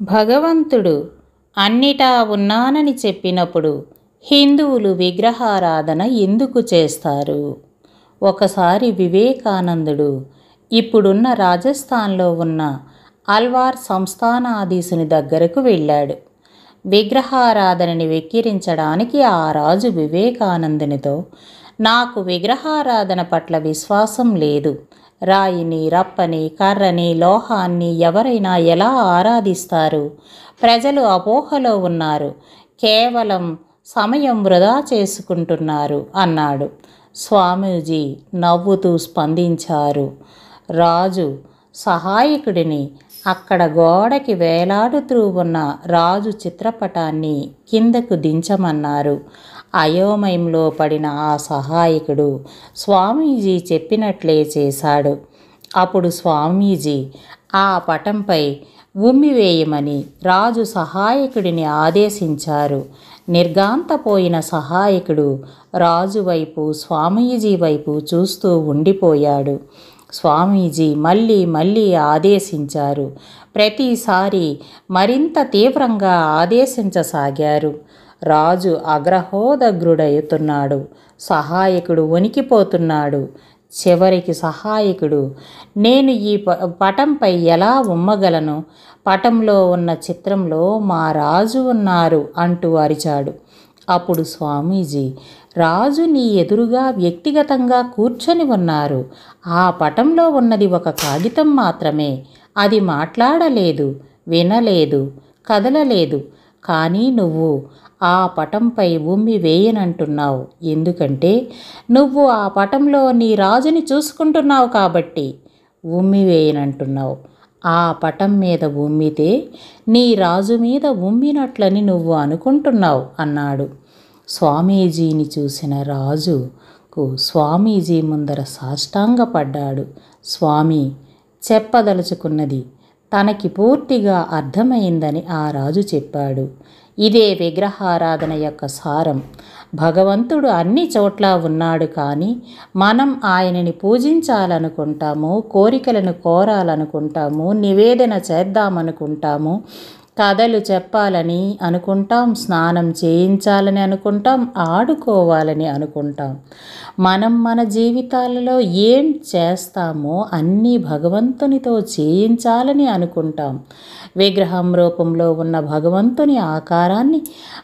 భగవంతుడు అన్నిటా ఉన్నానని చెప్పినప్పుడు హిందువులు విగ్రహారాధన ఎందుకు చేస్తారు? ఒకసారి వివేకానందుడు ఇప్పుడున్న రాజస్థాన్లో ఉన్న అల్వార్ సంస్థానాధీశుని దగ్గరకు వెళ్ళాడు. విగ్రహారాధనని వెక్కిరించడానికి ఆ రాజు వివేకానందునితో, నాకు విగ్రహారాధన పట్ల విశ్వాసం లేదు. రాయిని, రప్పని, కర్రని, లోహాన్ని ఎవరైనా ఎలా ఆరాధిస్తారు? ప్రజలు అపోహలో ఉన్నారు, కేవలం సమయం వృధా చేసుకుంటున్నారు అన్నాడు. స్వామీజీ నవ్వుతూ స్పందించారు. రాజు సహాయకుడిని అక్కడ గోడకి వేలాడుతూ ఉన్న రాజు చిత్రపటాన్ని కిందకు దించమన్నారు. అయోమయంలో పడిన ఆ సహాయకుడు స్వామీజీ చెప్పినట్లే చేశాడు. అప్పుడు స్వామీజీ ఆ పటంపై ఉమ్మివేయమని రాజు సహాయకుడిని ఆదేశించారు. నిర్ఘాంతపోయిన సహాయకుడు రాజు వైపు, స్వామీజీ వైపు చూస్తూ ఉండిపోయాడు. స్వామీజీ మళ్ళీ మళ్ళీ ఆదేశించారు. ప్రతిసారి మరింత తీవ్రంగా ఆదేశించసాగారు. రాజు అగ్రహోదగ్రుడవుతున్నాడు. సహాయకుడు వణికిపోతున్నాడు. చివరికి సహాయకుడు, నేను ఈ పటంపై ఎలా ఉమ్మగలను? పటంలో ఉన్న చిత్రంలో మా రాజు ఉన్నారు అంటూ అరిచాడు. అప్పుడు స్వామీజీ, రాజు నీ ఎదురుగా వ్యక్తిగతంగా కూర్చొని ఉన్నారు. ఆ పటంలో ఉన్నది ఒక కాగితం మాత్రమే. అది మాట్లాడలేదు, వినలేదు, కదలలేదు. కానీ నువ్వు ఆ పటంపై ఉమ్మి వేయనంటున్నావు. ఎందుకంటే నువ్వు ఆ పటంలో నీ రాజుని చూసుకుంటున్నావు కాబట్టి ఉమ్మి వేయనంటున్నావు. ఆ పటం మీద ఉమ్మితే నీ రాజు మీద ఉమ్మినట్లని నువ్వు అనుకుంటున్నావు అన్నాడు. స్వామీజీని చూసిన రాజుకు స్వామీజీ ముందర సాష్టాంగపడ్డాడు. స్వామి చెప్పదలుచుకున్నది తనకి పూర్తిగా అర్థమైందని ఆ రాజు చెప్పాడు. ఇదే విగ్రహారాధన యొక్క సారం. భగవంతుడు అన్ని చోట్ల ఉన్నాడు, కానీ మనం ఆయనని పూజించాలనుకుంటాము, కోరికలను కోరాలనుకుంటాము, నివేదన చేద్దామనుకుంటాము, కథలు చెప్పాలని అనుకుంటాం, స్నానం చేయించాలని అనుకుంటాం, ఆడుకోవాలని అనుకుంటాం. మనం మన జీవితాలలో ఏం చేస్తామో అన్నీ భగవంతునితో చేయించాలని అనుకుంటాం. విగ్రహం రూపంలో ఉన్న భగవంతుని ఆకారాన్ని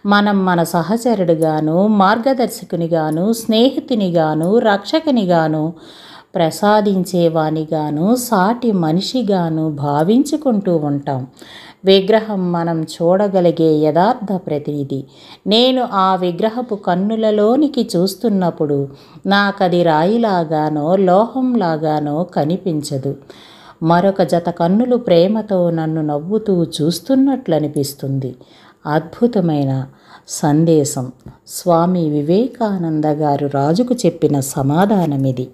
మనం మన సహచరుడిగాను, మార్గదర్శకునిగాను, స్నేహితునిగాను, రక్షకునిగాను, ప్రసాదించేవానిగాను, సాటి మనిషిగాను భావించుకుంటూ ఉంటాం. విగ్రహం మనం చూడగలిగే యథార్థ ప్రతినిధి. నేను ఆ విగ్రహపు కన్నులలోనికి చూస్తున్నప్పుడు నాకది రాయిలాగానో లోహంలాగానో కనిపించదు. మరొక జత కన్నులు ప్రేమతో నన్ను నవ్వుతూ చూస్తున్నట్లనిపిస్తుంది. అద్భుతమైన సందేశం. స్వామి వివేకానంద గారు రాజుకు చెప్పిన సమాధానమిది.